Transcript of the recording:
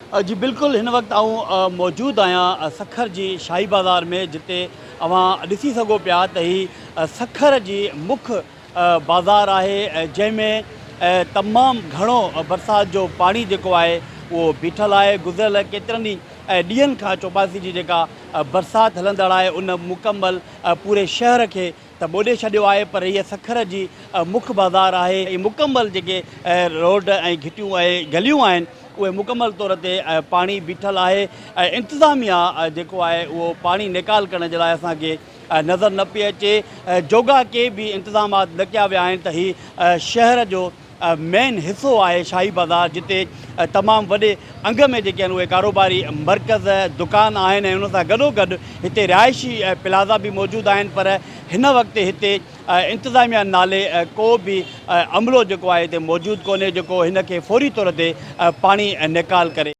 जी बिल्कुल इन वक्त आऊं मौजूद आया सखर जी शाही बाज़ार में, जिते अवां ॾिसी सघो पिया त ही सखर जी मुख्य बाज़ार है, जैमें तमाम घणो बरसात जो पानी जेको आहे उहो बीठल आहे। गुज़िरियल केतिरनि ई ॾींहंनि खां चौपासी जी जेका बरसात हलंदड़ आहे उन मुकम्मल पूरे शहर खे त ॿोॾे छॾियो आहे। पर हीअ सखर जी मुख्य बाज़ार आहे। हीअ मुकम्मल जेके रोड ऐं घिटियूं ऐं गलियूं आहिनि उहे मुकम्मल तौर ते पाणी बीठल आहे। इंतिज़ामिया जेको आहे उहो पाणी निकाल करण जे लाइ असांखे नज़र न पई अचे। जोगा के बि इंतिज़ामात न कया विया आहिनि त हीउ शहर जो मेन हिसो आहे शाही बाज़ार, जिते तमामु वॾे अंग में जेके आहिनि उहे कारोबारी मर्कज़ दुकान आहिनि ऐं उन सां गॾोगॾु हिते रिहाइशी प्लाज़ा बि मौजूदु आहिनि। पर हिन वक़्तु हिते इंतिज़ामिया नाले को बि अमलो जेको आहे हिते मौजूदु कोन्हे जेको हिन खे फौरी तौर ते पाणी निकाल करे।